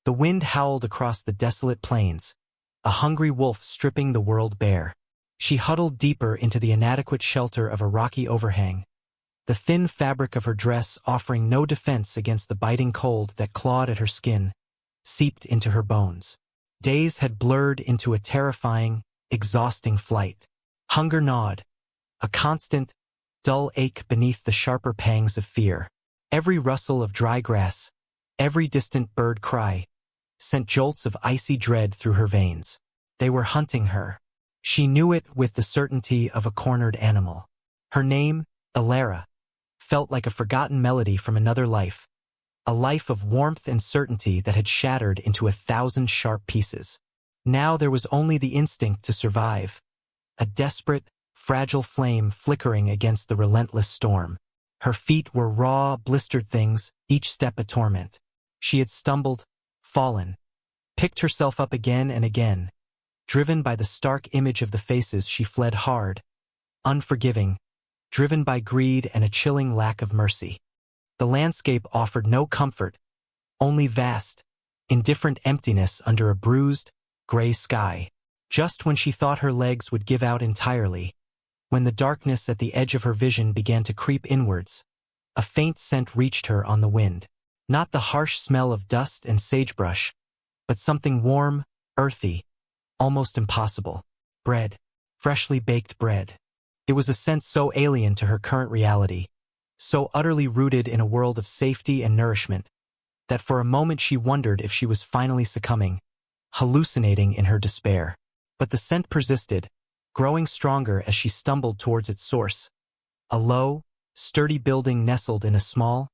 The wind howled across the desolate plains, a hungry wolf stripping the world bare. She huddled deeper into the inadequate shelter of a rocky overhang, the thin fabric of her dress offering no defense against the biting cold that clawed at her skin, seeped into her bones. Days had blurred into a terrifying, exhausting flight. Hunger gnawed, a constant, dull ache beneath the sharper pangs of fear. Every rustle of dry grass, every distant bird cry, sent jolts of icy dread through her veins. They were hunting her. She knew it with the certainty of a cornered animal. Her name, Elara, felt like a forgotten melody from another life, a life of warmth and certainty that had shattered into 1,000 sharp pieces. Now there was only the instinct to survive, a desperate, fragile flame flickering against the relentless storm. Her feet were raw, blistered things, each step a torment. She had stumbled, fallen, picked herself up again and again. Driven by the stark image of the faces, she fled hard, unforgiving, driven by greed and a chilling lack of mercy. The landscape offered no comfort, only vast, indifferent emptiness under a bruised, gray sky. Just when she thought her legs would give out entirely, when the darkness at the edge of her vision began to creep inwards, a faint scent reached her on the wind. Not the harsh smell of dust and sagebrush, but something warm, earthy, almost impossible. Bread. Freshly baked bread. It was a scent so alien to her current reality, so utterly rooted in a world of safety and nourishment, that for a moment she wondered if she was finally succumbing, hallucinating in her despair. But the scent persisted, growing stronger as she stumbled towards its source. A low, sturdy building nestled in a small,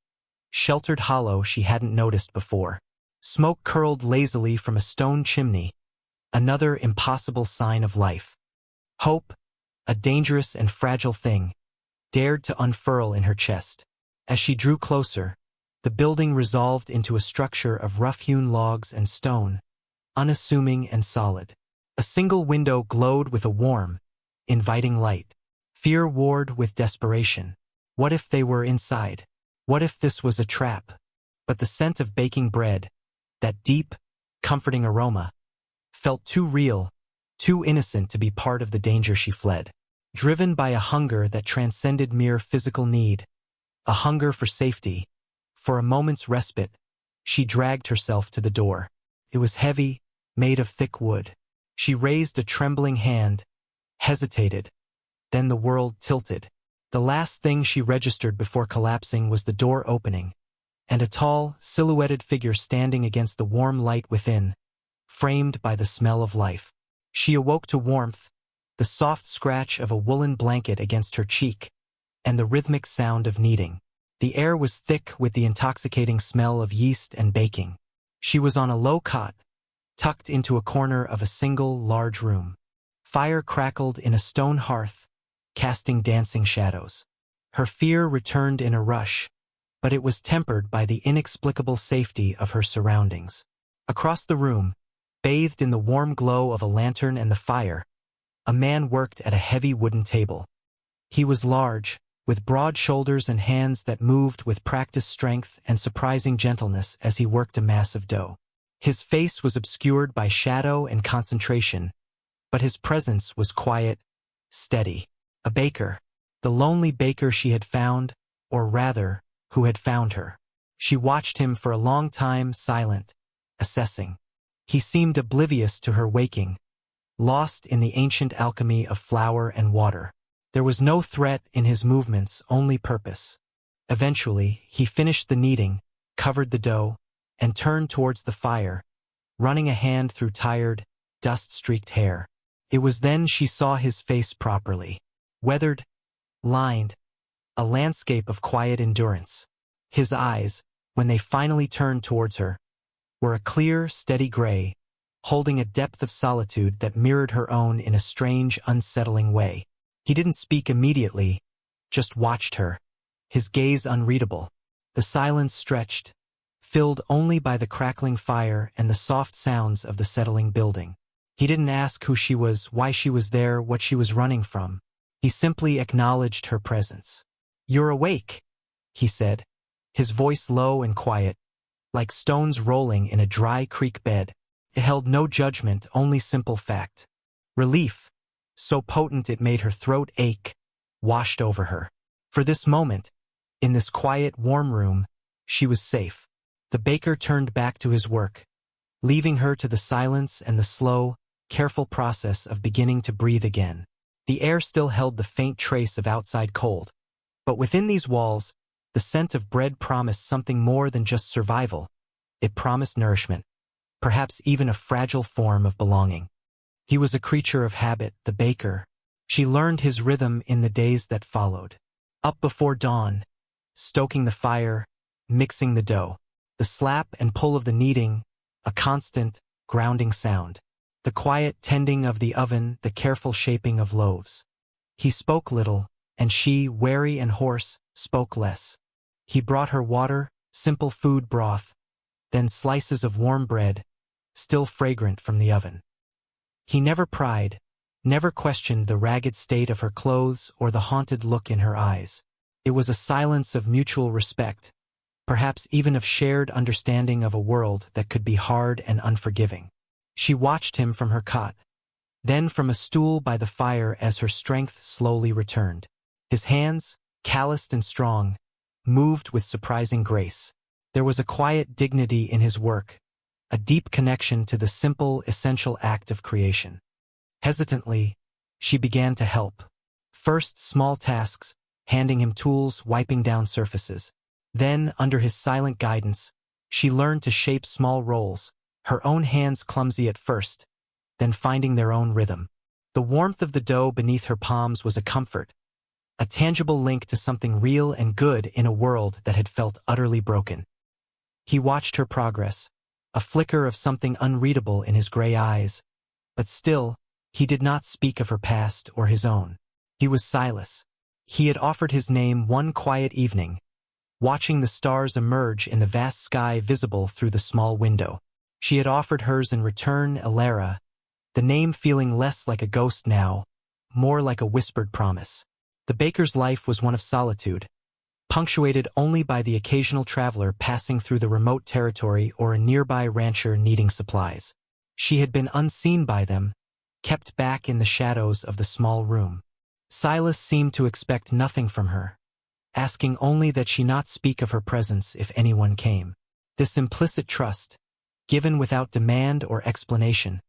sheltered hollow she hadn't noticed before. Smoke curled lazily from a stone chimney, another impossible sign of life. Hope, a dangerous and fragile thing, dared to unfurl in her chest. As she drew closer, the building resolved into a structure of rough-hewn logs and stone, unassuming and solid. A single window glowed with a warm, inviting light. Fear warred with desperation. What if they were inside? What if this was a trap? But the scent of baking bread, that deep, comforting aroma, felt too real, too innocent to be part of the danger she fled. Driven by a hunger that transcended mere physical need, a hunger for safety, for a moment's respite, she dragged herself to the door. It was heavy, made of thick wood. She raised a trembling hand, hesitated, then the world tilted. The last thing she registered before collapsing was the door opening, and a tall, silhouetted figure standing against the warm light within, framed by the smell of life. She awoke to warmth, the soft scratch of a woolen blanket against her cheek, and the rhythmic sound of kneading. The air was thick with the intoxicating smell of yeast and baking. She was on a low cot, tucked into a corner of a single, large room. Fire crackled in a stone hearth, casting dancing shadows. Her fear returned in a rush, but it was tempered by the inexplicable safety of her surroundings. Across the room, bathed in the warm glow of a lantern and the fire, a man worked at a heavy wooden table. He was large, with broad shoulders and hands that moved with practiced strength and surprising gentleness as he worked a mass of dough. His face was obscured by shadow and concentration, but his presence was quiet, steady. A baker, the lonely baker she had found, or rather, who had found her. She watched him for a long time, silent, assessing. He seemed oblivious to her waking, lost in the ancient alchemy of flour and water. There was no threat in his movements, only purpose. Eventually, he finished the kneading, covered the dough, and turned towards the fire, running a hand through tired, dust-streaked hair. It was then she saw his face properly. Weathered, lined, a landscape of quiet endurance. His eyes, when they finally turned towards her, were a clear, steady gray, holding a depth of solitude that mirrored her own in a strange, unsettling way. He didn't speak immediately, just watched her, his gaze unreadable. The silence stretched, filled only by the crackling fire and the soft sounds of the settling building. He didn't ask who she was, why she was there, what she was running from. He simply acknowledged her presence. "You're awake," he said, his voice low and quiet, like stones rolling in a dry creek bed. It held no judgment, only simple fact. Relief, so potent it made her throat ache, washed over her. For this moment, in this quiet, warm room, she was safe. The baker turned back to his work, leaving her to the silence and the slow, careful process of beginning to breathe again. The air still held the faint trace of outside cold, but within these walls, the scent of bread promised something more than just survival. It promised nourishment, perhaps even a fragile form of belonging. He was a creature of habit, the baker. She learned his rhythm in the days that followed. Up before dawn, stoking the fire, mixing the dough. The slap and pull of the kneading, a constant, grounding sound. The quiet tending of the oven, the careful shaping of loaves. He spoke little, and she, wary and hoarse, spoke less. He brought her water, simple food broth, then slices of warm bread, still fragrant from the oven. He never pried, never questioned the ragged state of her clothes or the haunted look in her eyes. It was a silence of mutual respect, perhaps even of shared understanding of a world that could be hard and unforgiving. She watched him from her cot, then from a stool by the fire as her strength slowly returned. His hands, calloused and strong, moved with surprising grace. There was a quiet dignity in his work, a deep connection to the simple, essential act of creation. Hesitantly, she began to help. First, small tasks, handing him tools, wiping down surfaces. Then, under his silent guidance, she learned to shape small rolls, her own hands clumsy at first, then finding their own rhythm. The warmth of the dough beneath her palms was a comfort, a tangible link to something real and good in a world that had felt utterly broken. He watched her progress, a flicker of something unreadable in his gray eyes, but still, he did not speak of her past or his own. He was Silas. He had offered his name one quiet evening, watching the stars emerge in the vast sky visible through the small window. She had offered hers in return, Elara, the name feeling less like a ghost now, more like a whispered promise. The baker's life was one of solitude, punctuated only by the occasional traveler passing through the remote territory or a nearby rancher needing supplies. She had been unseen by them, kept back in the shadows of the small room. Silas seemed to expect nothing from her, asking only that she not speak of her presence if anyone came. This implicit trust, given without demand or explanation,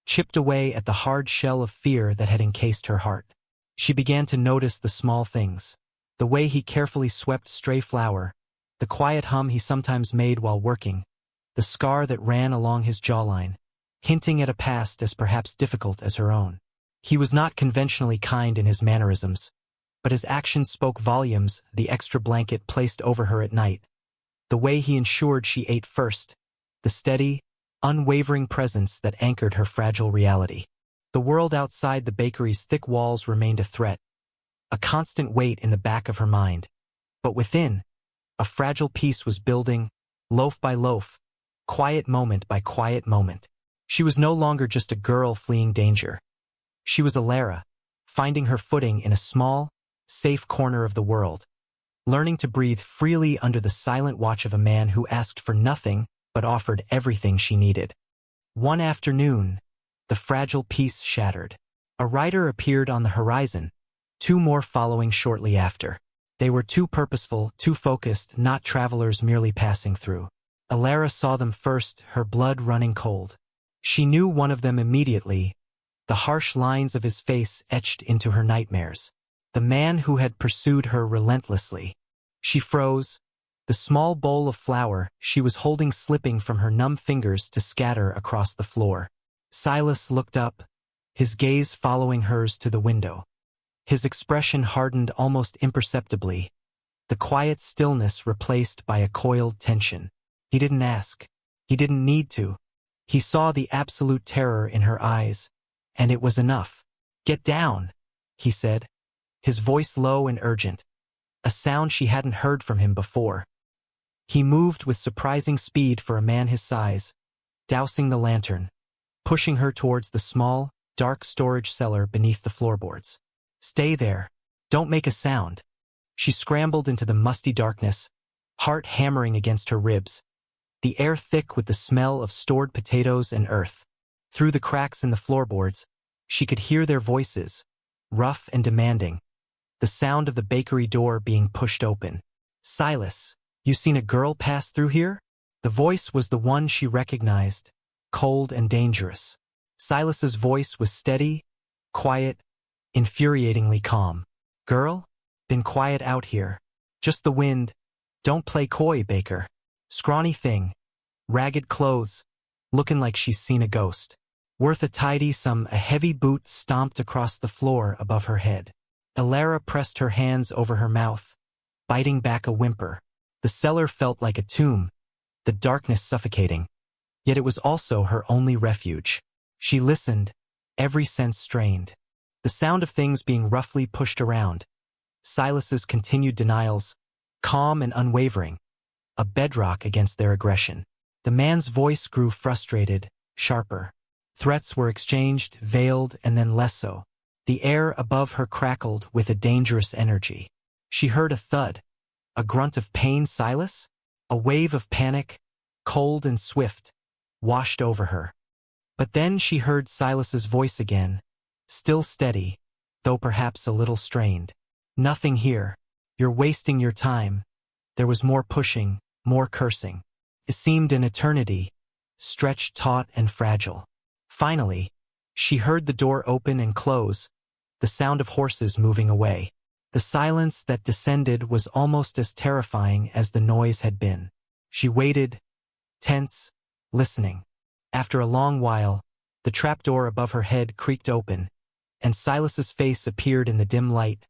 chipped away at the hard shell of fear that had encased her heart. She began to notice the small things, the way he carefully swept stray flour, the quiet hum he sometimes made while working, the scar that ran along his jawline, hinting at a past as perhaps difficult as her own. He was not conventionally kind in his mannerisms, but his actions spoke volumes. The extra blanket placed over her at night, the way he ensured she ate first, the steady, unwavering presence that anchored her fragile reality. The world outside the bakery's thick walls remained a threat, a constant weight in the back of her mind. But within, a fragile peace was building, loaf by loaf, quiet moment by quiet moment. She was no longer just a girl fleeing danger. She was Elara, finding her footing in a small, safe corner of the world, learning to breathe freely under the silent watch of a man who asked for nothing but offered everything she needed. One afternoon, the fragile peace shattered. A rider appeared on the horizon, two more following shortly after. They were too purposeful, too focused, not travelers merely passing through. Elara saw them first, her blood running cold. She knew one of them immediately, the harsh lines of his face etched into her nightmares. The man who had pursued her relentlessly. She froze, the small bowl of flour she was holding slipping from her numb fingers to scatter across the floor. Silas looked up, his gaze following hers to the window. His expression hardened almost imperceptibly, the quiet stillness replaced by a coiled tension. He didn't ask. He didn't need to. He saw the absolute terror in her eyes, and it was enough. "Get down," he said, his voice low and urgent, a sound she hadn't heard from him before. He moved with surprising speed for a man his size, dousing the lantern, pushing her towards the small, dark storage cellar beneath the floorboards. "Stay there. Don't make a sound." She scrambled into the musty darkness, heart hammering against her ribs. the air thick with the smell of stored potatoes and earth. Through the cracks in the floorboards, she could hear their voices, rough and demanding, the sound of the bakery door being pushed open. "Silas, you seen a girl pass through here?" The voice was the one she recognized, cold and dangerous. Silas's voice was steady, quiet, infuriatingly calm. "Girl? Been quiet out here. Just the wind. Don't play coy, Baker." Scrawny thing, ragged clothes, looking like she's seen a ghost. Worth a tidy a heavy boot stomped across the floor above her head. Alara pressed her hands over her mouth, biting back a whimper. The cellar felt like a tomb, the darkness suffocating. Yet it was also her only refuge. She listened, every sense strained. The sound of things being roughly pushed around. Silas's continued denials, calm and unwavering, a bedrock against their aggression. The man's voice grew frustrated, sharper. Threats were exchanged, veiled, and then less so. The air above her crackled with a dangerous energy. She heard a thud, a grunt of pain. "Silas?" A wave of panic, cold and swift, washed over her. But then she heard Silas's voice again, still steady, though perhaps a little strained. "Nothing here. You're wasting your time." There was more pushing, more cursing. It seemed an eternity, stretched taut and fragile. Finally, she heard the door open and close, the sound of horses moving away. The silence that descended was almost as terrifying as the noise had been. She waited, tense, listening. After a long while, the trapdoor above her head creaked open, and Silas's face appeared in the dim light,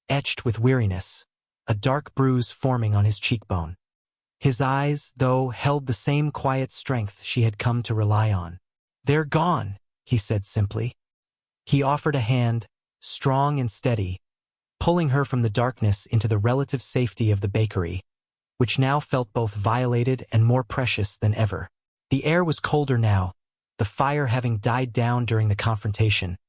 etched with weariness, a dark bruise forming on his cheekbone. His eyes, though, held the same quiet strength she had come to rely on. "They're gone," he said simply. He offered a hand, strong and steady, pulling her from the darkness into the relative safety of the bakery, which now felt both violated and more precious than ever. The air was colder now, the fire having died down during the confrontation,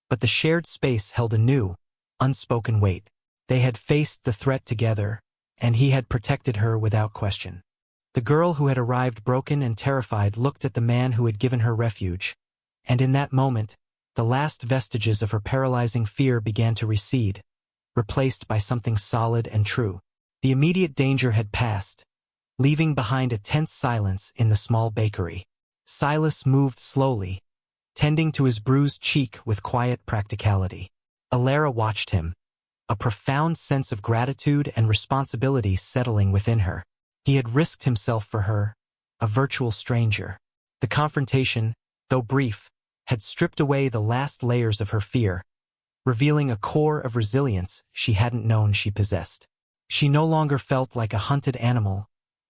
but the shared space held a new, unspoken weight. They had faced the threat together, and he had protected her without question. The girl who had arrived broken and terrified looked at the man who had given her refuge, and in that moment, the last vestiges of her paralyzing fear began to recede, replaced by something solid and true. The immediate danger had passed, leaving behind a tense silence in the small bakery. Silas moved slowly, tending to his bruised cheek with quiet practicality. Alara watched him, a profound sense of gratitude and responsibility settling within her. He had risked himself for her, a virtual stranger. The confrontation, though brief, had stripped away the last layers of her fear, revealing a core of resilience she hadn't known she possessed. She no longer felt like a hunted animal,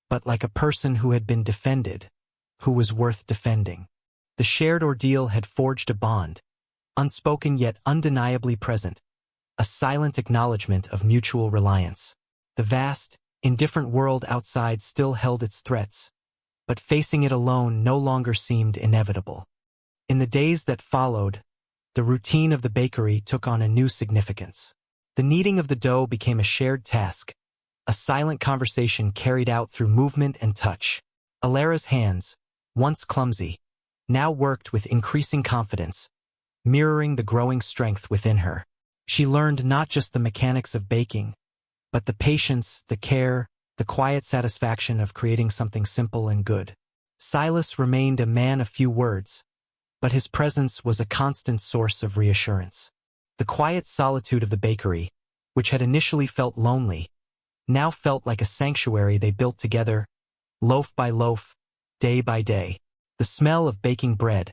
but like a person who had been defended, who was worth defending. The shared ordeal had forged a bond, unspoken yet undeniably present, a silent acknowledgement of mutual reliance. The vast, indifferent world outside still held its threats, but facing it alone no longer seemed inevitable. In the days that followed, the routine of the bakery took on a new significance. The kneading of the dough became a shared task, a silent conversation carried out through movement and touch. Alara's hands, once clumsy, now worked with increasing confidence, mirroring the growing strength within her. She learned not just the mechanics of baking, but the patience, the care, the quiet satisfaction of creating something simple and good. Silas remained a man of few words, but his presence was a constant source of reassurance. The quiet solitude of the bakery, which had initially felt lonely, now felt like a sanctuary they built together, loaf by loaf, day by day. The smell of baking bread,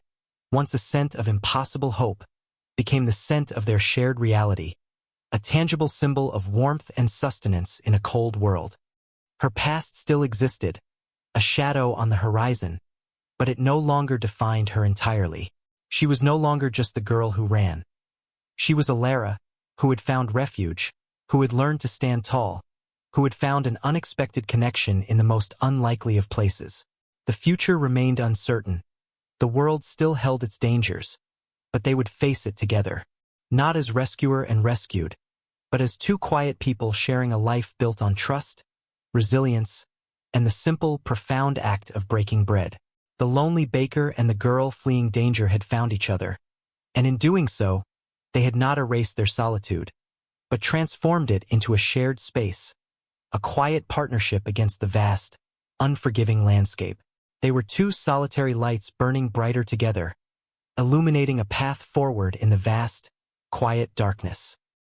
once a scent of impossible hope, became the scent of their shared reality, a tangible symbol of warmth and sustenance in a cold world. Her past still existed, a shadow on the horizon, but it no longer defined her entirely. She was no longer just the girl who ran. She was Alara, who had found refuge, who had learned to stand tall, who had found an unexpected connection in the most unlikely of places. The future remained uncertain. The world still held its dangers, but they would face it together, not as rescuer and rescued, but as two quiet people sharing a life built on trust, resilience, and the simple, profound act of breaking bread. The lonely baker and the girl fleeing danger had found each other, and in doing so, they had not erased their solitude, but transformed it into a shared space, a quiet partnership against the vast, unforgiving landscape. They were two solitary lights burning brighter together, illuminating a path forward in the vast, quiet darkness.